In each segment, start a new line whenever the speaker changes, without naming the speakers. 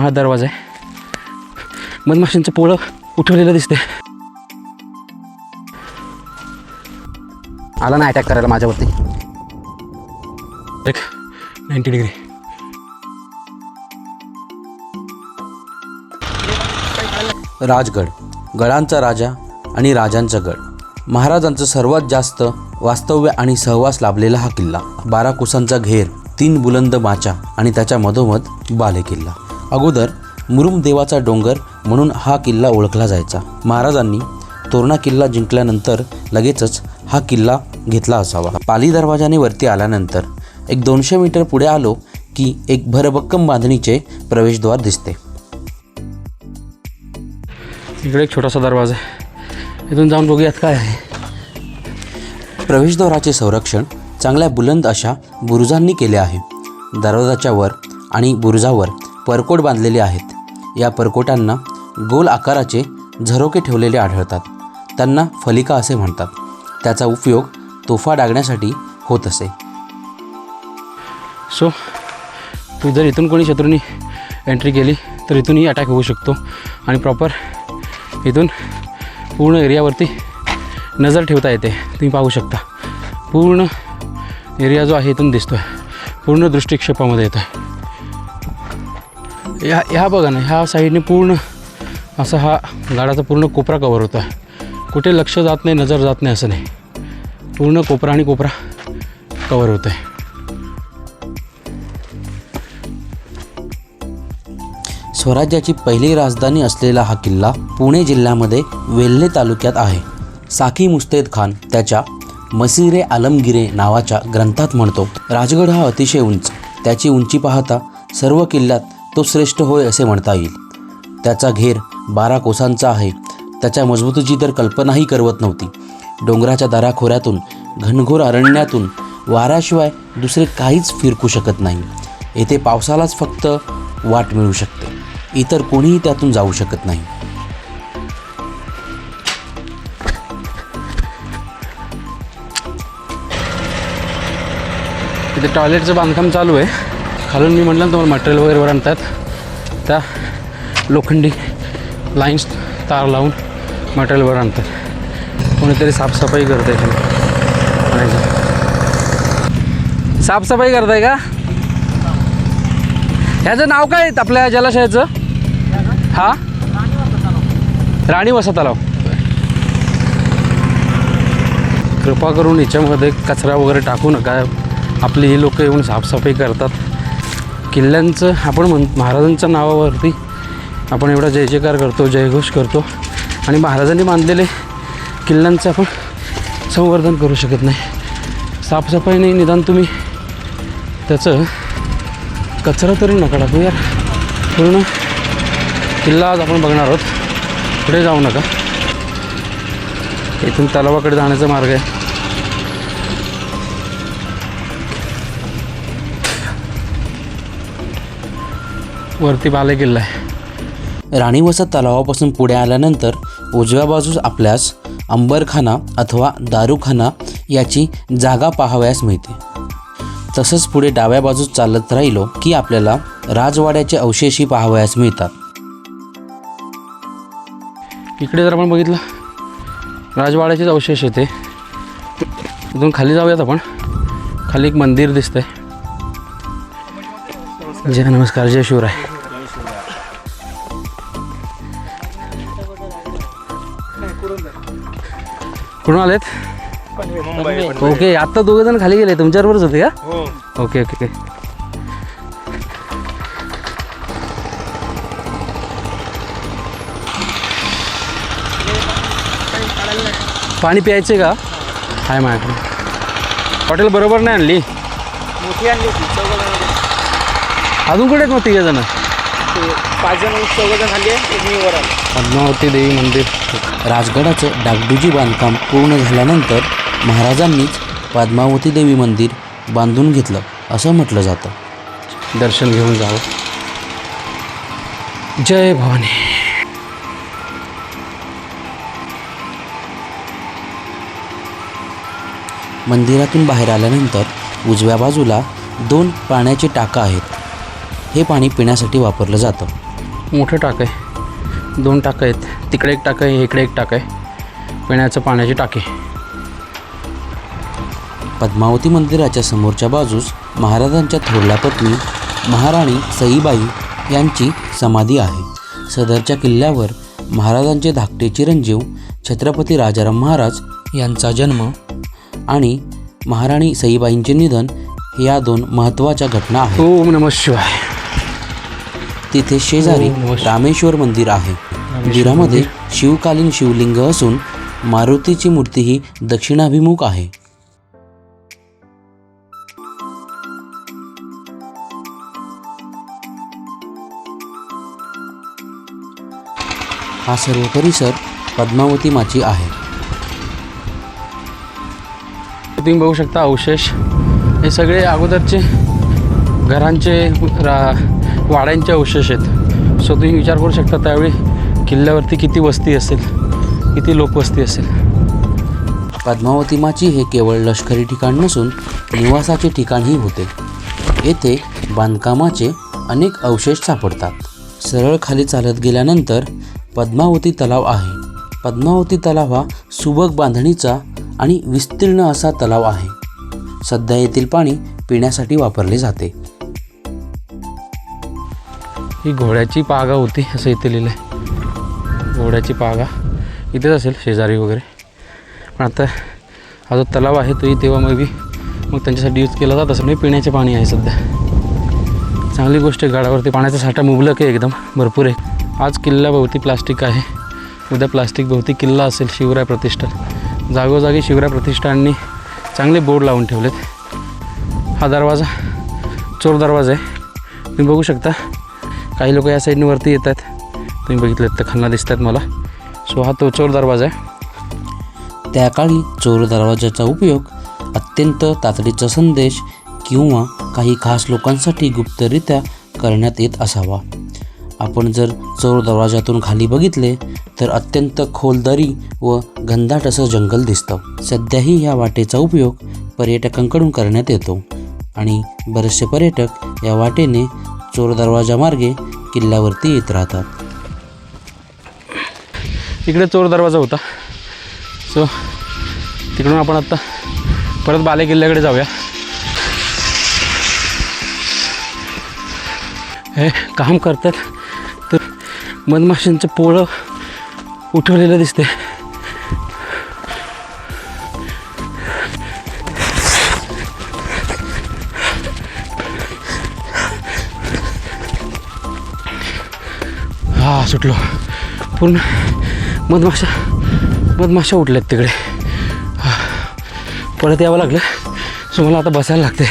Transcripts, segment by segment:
हा दरवाजा आहे. मधमाशांचं पोळं उठवलेलं दिसते. आला ना अटॅक करायला माझ्यावरती. एक 90 डिग्री.
राजगड, गडांचा राजा आणि राजांचा गड. महाराजांचं सर्वात जास्त वास्तव्य आणि सहवास लाभलेला हा किल्ला. 12 कोसांचा घेर, 3 बुलंद माचा आणि त्याच्या मधोमध बाले किल्ला. अगोदर मुरुम देवाचा डोंगर म्हणून हा किल्ला ओळखला जायचा. महाराजांनी तोरणा किल्ला जिंकल्यानंतर लगेचच हा किल्ला घेतला असावा. पाली दरवाजाने वरती आल्यानंतर एक 200 मीटर पुढे आलो की एक भरभक्कम बांधणीचे प्रवेशद्वार दिसते.
इकडे एक छोटासा दरवाजा आहे. इथून जाऊन बघूयात काय आहे.
प्रवेशद्वाराचे संरक्षण चांगल्या बुलंद अशा बुरुजांनी केले आहे. दरवाजाच्या वर आणि बुरुजावर परकोट बांधलेले आहेत. या परकोटांना गोल आकाराचे झरोके ठेवलेले आढळतात. त्यांना फलिका असे म्हणतात. त्याचा उपयोग तोफा डागण्यासाठी होत असे.
सो तू जर इथून कोणी शत्रूंनी एंट्री केली तर इथूनही अटॅक होऊ शकतो. आणि प्रॉपर इथून पूर्ण एरियावरती नजर ठेवता येते. तुम्ही पाहू शकता पूर्ण एरिया जो आहे इथून दिसतो आहे. पूर्ण दृष्टिक्षेपामध्ये येतो आहे. ह्या बघा ना, ह्या साईडने पूर्ण असा हा गाडाचा पूर्ण कोपरा कवर होतो आहे. कुठे लक्ष जात नाही, नजर जात नाही असं नाही. पूर्ण कोपरा आणि कोपरा कवर होतो आहे.
स्वराज्याची पहिली राजधानी असलेला हा किल्ला पुणे जिल्ह्यामध्ये वेल्हे तालुक्यात आहे. साकी मुस्तैद खान त्याच्या मसीरे आलमगिरे नावाच्या ग्रंथात म्हणतो, राजगड हा अतिशय उंच. त्याची उंची पाहता सर्व किल्ल्यात तो श्रेष्ठ होय असे म्हणता येईल. त्याचा घेर 12 कोसांचा आहे. त्याच्या मजबूतीची तर कल्पनाही करवत नव्हती. डोंगराच्या दराखोऱ्यातून, घनघोर अरण्यातून वाऱ्याशिवाय दुसरे काहीच फिरकू शकत नाही. येथे पावसालाच फक्त वाट मिळू शकते. इतर कोणीही त्यातून जाऊ शकत नाही.
इथे टॉयलेटचं बांधकाम चालू आहे. खालून मी म्हटलं तुम्हाला मटेरियल वगैरे वर आणतात. त्या लोखंडी लाईन्स तार लावून मटेरियल वर आणतात. कोणीतरी साफसफाई करते. साफसफाई करताय का? ह्याचं नाव काय आहे आपल्या जलाशयाचं? हा, राणी वसा तलाव. कृपा करून याच्यामध्ये कचरा वगैरे टाकू नका. आपली ही लोक येऊन साफसफाई करतात. किल्ल्यांचं आपण महाराजांच्या नावावरती आपण एवढा जय जयकार करतो, जयघोष करतो आणि महाराजांनी बांधलेले किल्ल्यांचं आपण संवर्धन करू शकत नाही. साफसफाई नाही, निदान तुम्ही त्याचं कचरा तरी नका टाकू यार. पूर्ण किल्ला आज आपण बघणार आहोत. पुढे जाऊ नका. इथून तलावाकडे जाण्याचा मार्ग आहे. वरती बाले किल्ला आहे.
राणी वसा तलावापासून पुढे आल्यानंतर उजव्या बाजूस आपल्यास अंबरखाना अथवा दारूखाना याची जागा पाहावयास मिळते. तसंच पुढे डाव्या बाजूस चालत राहिलो की आपल्याला राजवाड्याचे अवशेषही पाहावयास मिळतात.
इकडे जर आपण बघितलं राजवाड्याचेच अवशेष येते. इथून खाली जाऊयात आपण. खाली एक मंदिर दिसतंय. जय नमस्कार, जय शिवराय. कुठून आलेत? ओके, आत्ता दोघे जण खाली गेले. तुमच्याबरोबरच होते का? Okay okay okay. पाणी प्यायचे का? हाय माझ्याकडे. हॉटेल बरोबर नाही आणली.
मोठी आणली होती.
अजून कुठे आहेत मग 3 जण?
5 जण 4 जण खाली आहे. मी वर आलो.
पद्मावती देवी मंदिर.
राजगडाचं डागडुजी बांधकाम पूर्ण झाल्यानंतर महाराजांनीच पद्मावती देवी मंदिर बांधून घेतलं असं म्हटलं जातं.
दर्शन घेऊन जावं. जय भवानी.
मंदिरातून बाहेर आल्यानंतर उजव्या बाजूला 2 पाण्याचे टाका आहेत. हे पाणी पिण्यासाठी वापरलं जातं.
मोठं टाक आहे, 2 टाकं आहेत. तिकडे एक टाकं आहे, इकडे एक टाकं आहे, पिण्याचं पाण्याची टाकी.
पद्मावती मंदिराच्या समोरच्या बाजूस महाराजांच्या थोरल्या पत्नी महाराणी सईबाई यांची समाधी आहे. सदरच्या किल्ल्यावर महाराजांचे धाकटे चिरंजीव छत्रपती राजाराम महाराज यांचा जन्म आणि महाराणी सईबाईंचे निधन या 2 महत्त्वाच्या घटना आहेत.
ओम नमः शिवाय.
तिथे शेजारी
ओम नमः शिवाय.
रामेश्वर मंदिर आहे. मंदिरामध्ये शिवकालीन शिवलिंग असून मारुतीची मूर्ती ही दक्षिणाभिमुख आहे. हा सर्व परिसर पद्मावती माची आहे.
तुम्ही बघू शकता अवशेष. हे सगळे अगोदरचे घरांचे वाड्यांचे अवशेष आहेत. सो तुम्ही विचार करू शकता त्यावेळी किल्ल्यावरती किती वस्ती असेल, किती लोकवस्ती असेल.
पद्मावती माची हे केवळ लष्करी ठिकाण नसून निवासाचे ठिकाणही होते. येथे बांधकामाचे अनेक अवशेष सापडतात. सरळ खाली चालत गेल्यानंतर पद्मावती तलाव आहे. पद्मावती तलाव हा सुबक बांधणीचा आणि विस्तीर्ण असा तलाव आहे. सध्या येथील पाणी पिण्यासाठी वापरले जाते.
ही घोड्याची पागा होती असं इथे लिहिलं आहे. घोड्याची पागा इथेच असेल शेजारी वगैरे. पण आता हा जो तलाव आहे तोही तेव्हा मग त्यांच्यासाठी यूज केला जात असं म्हणजे पिण्याचे पाणी आहे सध्या. चांगली गोष्ट आहे. गडावरती पाण्याचा साठा मुबलक आहे, एकदम भरपूर आहे. आज किल्ल्याभोवती प्लास्टिक आहे, उद्या प्लास्टिक भोवती किल्ला असेल. शिवराय प्रतिष्ठान, जागोजागी शिवराय प्रतिष्ठाननी चांगले बोर्ड लावून ठेवलेत. हा दरवाजा चोर दरवाजा आहे. तुम्ही बघू शकता काही लोक या साईडने वरती येत आहेत. तुम्ही बघितलेत तर खालना दिसत आहेत मला. सो हा तो चोर दरवाजा आहे.
त्या काळी चोर दरवाजाचा उपयोग अत्यंत तातडीचा संदेश किंवा काही खास लोकांसाठी गुप्तरित्या करण्यात येत असावा. आपण जर चोर दरवाजातून खाली बघितले तर अत्यंत खोल दरी व घनदाट असं जंगल दिसतं. सध्याही या वाटेचा उपयोग पर्यटकांकडून करण्यात येतो आणि बरेचसे पर्यटक या वाटेने चोर दरवाजा मार्गे किल्ल्यावरती येत राहतात.
इकडे चोर दरवाजा होता. सो तिकडून आपण आत्ता परत बाले किल्ल्याकडे जाऊया. हे काम करतात तर मधमाशांचं पोळं उठवलेलं दिसते. हा सुटलो. पूर्ण मधमाशा उठल्यात तिकडे. परत यावं लागलं. सो मला आता बसायला लागते.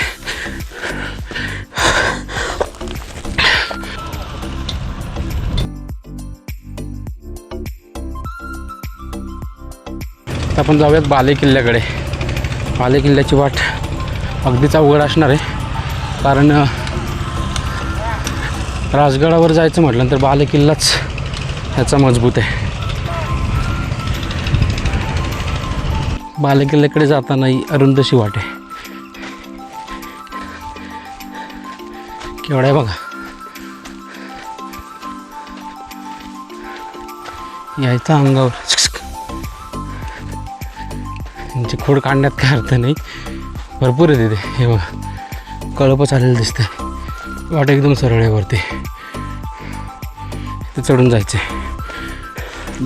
आपण जाऊयात बाले किल्ल्याकडे. बाले किल्ल्याची वाट अगदीच अवघड असणार आहे, कारण राजगडावर जायचं म्हटलं तर बाले किल्लाच ह्याचा मजबूत आहे. बाले किल्ल्याकडे जाताना ही अरुंदशी वाट आहे. केवढा आहे बघा. यायचा अंगावर. त्यांची खोड काढण्यात काय अर्थ नाही. भरपूर आहे तिथे. हे बघा कळपं चाललेलं दिसतंय. वाट एकदम सरळ आहे वरती. ते चढून जायचं आहे.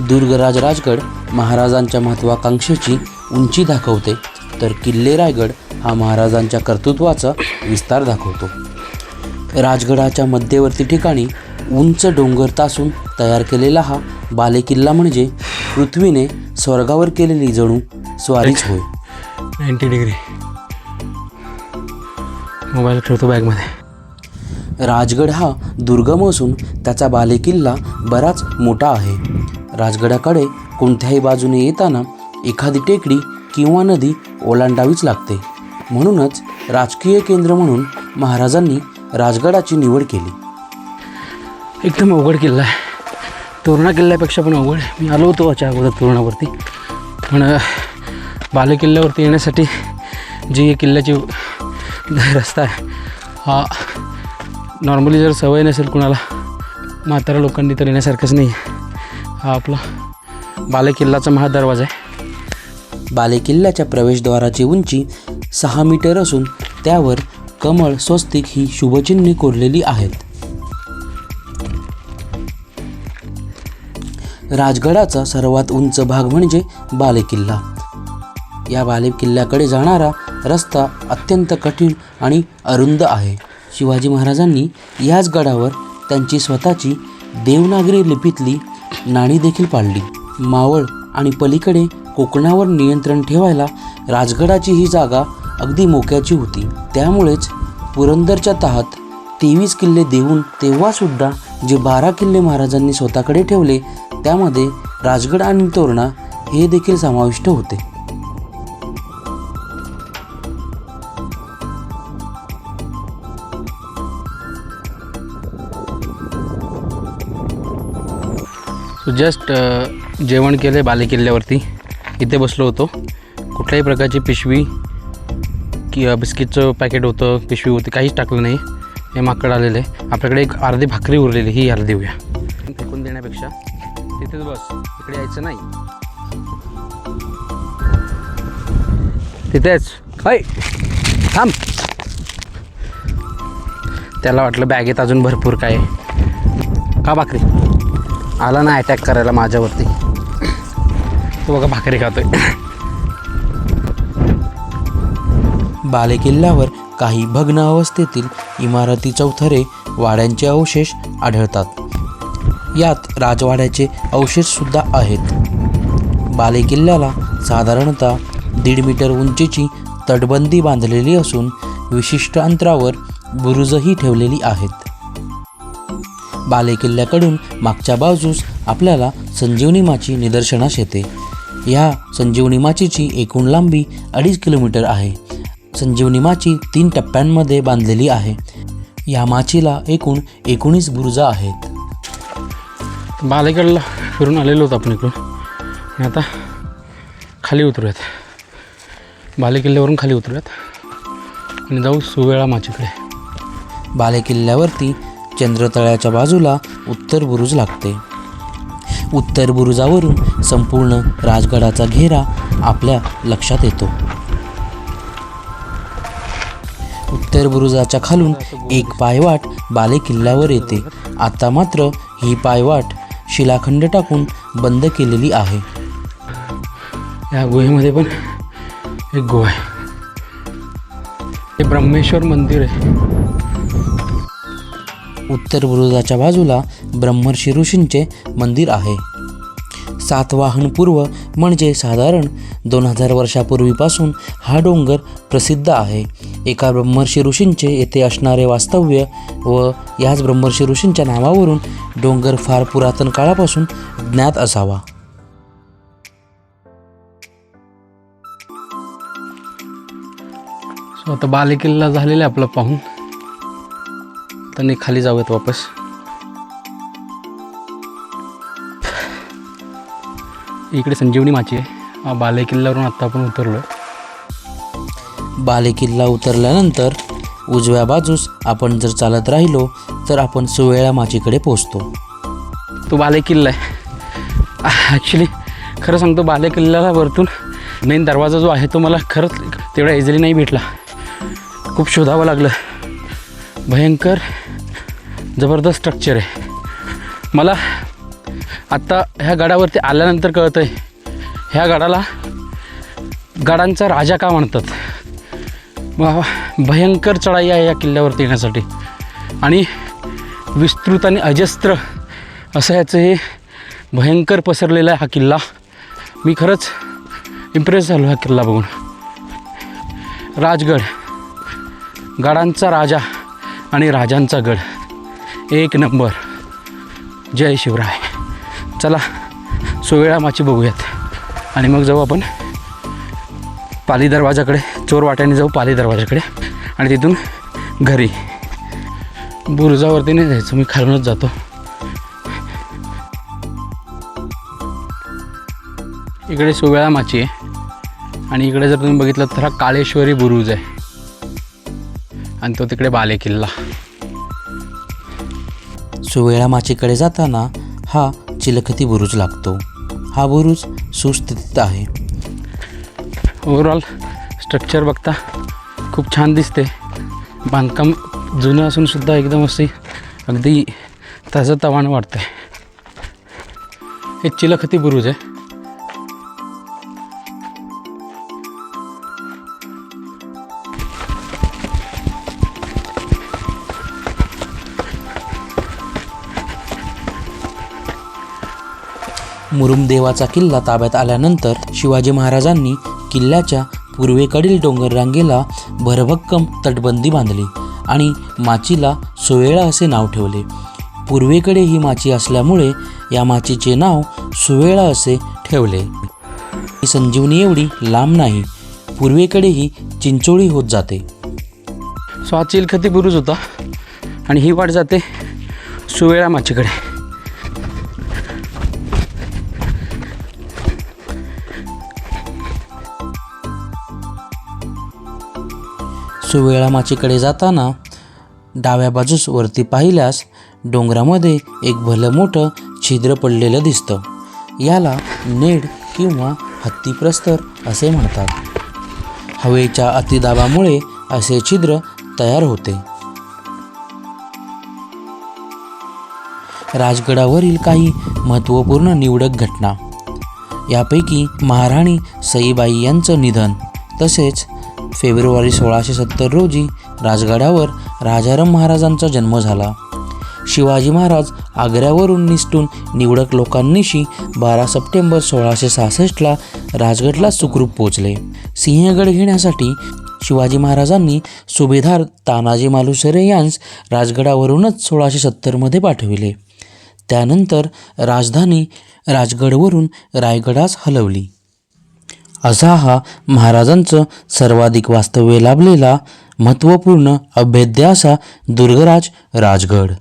दुर्गराज राजगड महाराजांच्या महत्त्वाकांक्षेची उंची दाखवते, तर किल्ले रायगड हा महाराजांच्या कर्तृत्वाचा विस्तार दाखवतो. राजगडाच्या मध्यवर्ती ठिकाणी उंच डोंगर तासून तयार केलेला हा बालेकिल्ला म्हणजे पृथ्वीने स्वर्गावर केलेली जणू स्वारीच होय.
90 डिग्री. मोबाईल ठेवतो बॅगमध्ये.
राजगड हा दुर्गम असून त्याचा बालेकिल्ला बराच मोठा आहे. राजगडाकडे कोणत्याही बाजूने येताना एखादी टेकडी किंवा नदी ओलांडावीच लागते. म्हणूनच राजकीय केंद्र म्हणून महाराजांनी राजगडाची निवड केली.
एकदम अवघड किल्ला आहे. तोरणा किल्ल्यापेक्षा पण अवघड आहे. मी आलो होतो याच्या अगोदर तोरणावरती, पण बाले किल्ल्यावरती येण्यासाठी जी किल्ल्याची रस्ता आहे हा नॉर्मली जर सवय नसेल कुणाला म्हाताऱ्या लोकांनी तर येण्यासारखंच नाही. हा आपला बालेकिल्लाचा महादरवाजा आहे.
बालेकिल्ल्याच्या प्रवेशद्वाराची उंची 6 मीटर असून त्यावर कमळ, स्वस्तिक ही शुभचिन्हे कोरलेली आहेत. राजगडाचा सर्वात उंच भाग म्हणजे बालेकिल्ला. या बालेकिल्ल्याकडे जाणारा रस्ता अत्यंत कठीण आणि अरुंद आहे. शिवाजी महाराजांनी याच गडावर त्यांची स्वतःची देवनागरी लिपीतली नाणी देखील पाडली. मावळ आणि पलीकडे कोकणावर नियंत्रण ठेवायला राजगडाची ही जागा अगदी मोक्याची होती. त्यामुळेच पुरंदरच्या तहात 23 किल्ले देऊन तेव्हासुद्धा जे 12 किल्ले महाराजांनी स्वतःकडे ठेवले त्यामध्ये राजगड आणि तोरणा हे देखील समाविष्ट होते.
जस्ट जेवण केले बालेकिल्ल्यावरती. इथे बसलो होतो. कुठल्याही प्रकारची पिशवी की बिस्किटचं पॅकेट होतं, पिशवी होती, काहीच टाकलं नाही. हे माकड आलेलं आहे. आपल्याकडे एक अर्धी भाकरी उरलेली, ही याला देऊया. फेकून देण्यापेक्षा तिथेच बस, इकडे यायचं नाही. तिथेच हाय थांब. त्याला वाटलं बॅगेत अजून भरपूर काय आहे. का भाकरी आला ना अटॅक करायला माझ्यावरती. तो बघा भाकरी खातोय.
बालेकिल्ल्यावर काही भग्न अवस्थेतील इमारती, चौथरे, वाड्यांचे अवशेष आढळतात. यात राजवाड्याचे अवशेषसुद्धा आहेत. बालेकिल्ल्याला साधारणतः 1.5 मीटर उंचीची तटबंदी बांधलेली असून विशिष्ट अंतरावर बुरुजही ठेवलेली आहेत. बालेकिल्ल्याकडून मागच्या बाजूस आपल्याला संजीवनी माची निदर्शनास येते. ह्या संजीवनी माचीची एकूण लांबी 2.5 किलोमीटर आहे. संजीवनी माची 3 टप्प्यांमध्ये बांधलेली आहे. या माचीला एकूण 19 बुरुज आहेत.
बालेकिल्ला फिरून आलेलो होतो आपण इकडून आणि आता खाली उतरूयात. बालेकिल्ल्यावरून खाली उतरूयात आणि जाऊ सुवेळा माचीकडे.
बालेकिल्ल्यावरती चंद्रतळ्याच्या बाजूला उत्तर बुरुज लागते. उत्तर बुरुजावरून संपूर्ण राजगडाचा घेरा आपल्या लक्षात येतो. उत्तर बुरुजाच्या खालून एक पायवाट बालेकिल्ल्यावर येते. आता मात्र ही पायवाट शिलाखंड टाकून बंद केलेली आहे.
या गुहेमध्ये पण एक गुहा आहे. हे ब्रह्मेश्वर मंदिर आहे.
उत्तर बुरुजाच्या बाजूला ब्रह्मर्षी ऋषींचे मंदिर आहे. सातवाहन पूर्व म्हणजे साधारण 2000 वर्षापूर्वीपासून हा डोंगर प्रसिद्ध आहे. एका ब्रह्मर्षी ऋषींचे येथे असणारे वास्तव्य व याच ब्रह्मर्षी ऋषींच्या नावावरून डोंगर फार पुरातन काळापासून ज्ञात असावा.
आता बालेकिल्ला झालेला आपला पाहून. तर खाली जाऊयात वापस. इकडे संजीवनी माची आहे. बालेकिल्ल्यावरून आत्ता आपण उतरलो.
बालेकिल्ला उतरल्यानंतर उजव्या बाजूस आपण जर चालत राहिलो तर आपण सुवेळा माचीकडे पोहोचतो.
तो बालेकिल्ला आहे. ॲक्च्युली खरं सांगतो, बालेकिल्ल्याला वरतून मेन दरवाजा जो आहे तो मला खरंच तेवढा इझिली नाही भेटला. खूप शोधावं लागलं. भयंकर जबरदस्त स्ट्रक्चर आहे. मला आत्ता ह्या गडावरती आल्यानंतर कळतं आहे ह्या गडाला गडांचा राजा का म्हणतात. भयंकर चढाई आहे या किल्ल्यावरती येण्यासाठी आणि विस्तृत आणि अजस्त्र असं ह्याचं हे भयंकर पसरलेला आहे हा किल्ला. मी खरंच इम्प्रेस झालो हा किल्ला बघून. राजगड, गडांचा राजा आणि राजांचा गड, एक नंबर. जय शिवराय. चला सुवेळा माची बघूयात आणि मग जाऊ आपण पाली दरवाजाकडे. चोर वाट्याने जाऊ पाली दरवाजाकडे आणि तिथून घरी. बुरुजावरती नाही जायचं, मी खालूनच जातो. इकडे सुवेळा माची आहे आणि इकडे जर तुम्ही बघितलं तर हा काळेश्वरी बुरुज आहे आणि तो तिकडे बालेकिल्ला.
सुवेळा माचीकडे जाताना हा चिलखती बुरुज लागतो. हा बुरुज सुस्थितीत आहे.
ओव्हरऑल स्ट्रक्चर बघता खूप छान दिसते. बांधकाम जुनं असूनसुद्धा एकदम अशी अगदी ताजंतवानं वाटते. हे चिलखती बुरुज आहे.
मुरुमदेवाचा किल्ला ताब्यात आल्यानंतर शिवाजी महाराजांनी किल्ल्याच्या पूर्वेकडील डोंगर रांगेला भरभक्कम तटबंदी बांधली आणि माचीला सुवेळा असे नाव ठेवले. पूर्वेकडे ही माची असल्यामुळे या माचीचे नाव सुवेळा असे ठेवले. ही संजीवनी एवढी लांब नाही, पूर्वेकडेही चिंचोळी होत जाते.
सो हा चिलखती बुरुज होता आणि ही वाट जाते सुवेळा माचीकडे.
सुवेळा माचीकडे जाताना डाव्या बाजूस वरती पाहिल्यास डोंगरामध्ये एक भलं मोठं छिद्र पडलेलं दिसतं. याला नेड किंवा हत्तीप्रस्तर असे म्हणतात. हवेच्या अतिदाबामुळे असे छिद्र तयार होते. राजगडावरील काही महत्त्वपूर्ण निवडक घटना, यापैकी महाराणी सईबाई यांचं निधन, तसेच फेब्रुवारी 1670 रोजी राजगडावर राजाराम महाराजांचा जन्म झाला. शिवाजी महाराज आग्र्यावरून निसटून निवडक लोकांनिशी 12 सप्टेंबर 1666ला राजगडला सुखरूप पोचले. सिंहगड घेण्यासाठी शिवाजी महाराजांनी सुभेदार तानाजी मालुसरे यांस राजगडावरूनच 1670मध्ये पाठविले. त्यानंतर राजधानी राजगडवरून रायगडास हलवली. असा हा महाराजांचं सर्वाधिक वास्तव्य लाभलेला महत्त्वपूर्ण अभेद्य असा दुर्गराज राजगड.